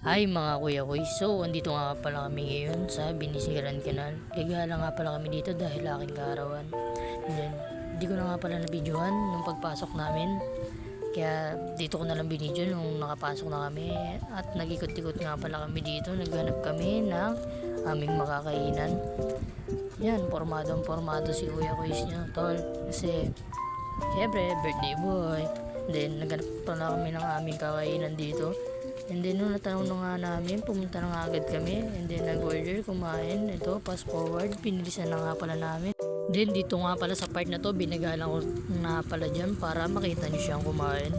Hi mga kuya ko. So, andito nga pala kami ngayon sa Binisiran Canal. Gagala nga pala kami dito dahil aking kaarawan. And then, hindi ko na nga pala nabidyohan nung pagpasok namin. Kaya dito ko na lang binidyo nung nakapasok na kami. At nag-ikot-ikot nga pala kami dito. Naghanap kami ng aming makakainan. Yan, pormadong-pormado si kuya ko niya, tol. Kasi, syempre, birthday boy. Then, naghanap pala kami ng aming kakainan dito. And then nung natanong na nga namin, pumunta na nga agad kami. And then nag-order, kumain. Ito, fast forward, pinilisan na nga pala namin. Then dito nga pala sa part na to, binagalan ko nga pala dyan para makita niyo siyang kumain.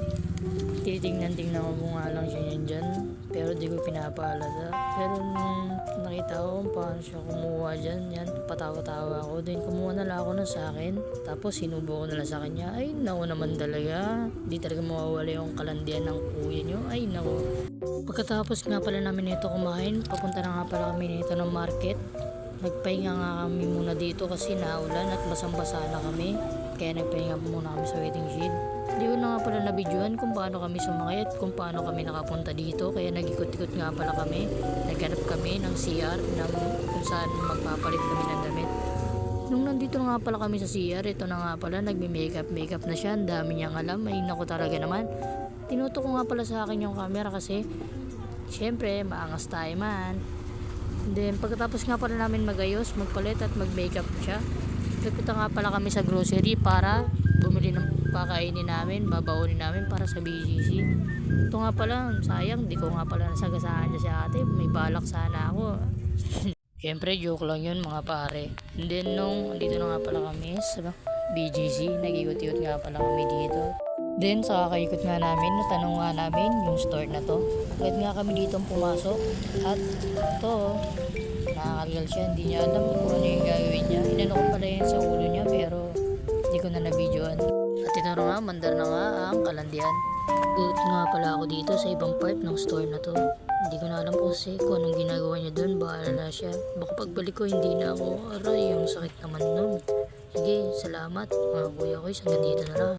Titingnan-tingnan ko nga lang siya yan dyan. Pero di ko pinapaalala. Pero nung nakita ko kung paano siya kumuha dyan, yan, patawa-tawa ako. Then kumuha na lang ako na sa akin. Tapos sinubo ko na lang sa kanya. Ay, naku naman talaga. Di talaga mawawala yung kalandian ng kuya nyo. Ay, naku. Pagkatapos nga pala namin ito kumain, papunta na nga pala kami nito ng market. Nagpahinga nga kami muna dito kasi naulan at basang-basa na kami. Kaya nagpahinga muna kami sa waiting shed. Hindi ko na nga pala nabidyohan kung paano kami sumakay at kung paano kami nakapunta dito. Kaya nag-ikot-ikot nga pala kami. Naghanap kami ng CR na kung saan magpapalit kami ng damit. Nung nandito na nga pala kami sa CR, ito na nga pala, nagme-makeup na siya. Ang dami niyang alam. Ay naku talaga naman. Tinuto ko nga pala sa akin yung camera kasi syempre maangas tayo man. Then pagkatapos nga pala namin magayos, magpalit at mag-makeup siya, nagpunta nga pala kami sa grocery para bumili ng pakainin namin, babaonin namin para sa BGC. Ito nga pala, sayang, di ko nga pala nasagasaan niya si ate. May balak sana ako. Syempre joke lang yun mga pare. And then nung andito na nga pala kami sa BGC, nag-iot-iot nga pala kami dito. Then sa kakayikot nga namin, natanong nga namin yung store na to. Agad nga kami dito pumasok. At ito, nakakagal siya. Hindi niya alam kung ano yung gagawin niya. Inano ko pala yun sa ulo niya pero hindi ko na nabidyoan. At ito na nga, mandar na nga ang kalandian. Gulat nga pala ako dito sa ibang part ng store na to. Hindi ko na alam kasi kung anong ginagawa niya doon. Bahala na siya. Baka pagbalik ko hindi na ako aray. Yung sakit naman nun. Sige, salamat mga kuya ko. Hanggang dito na lang.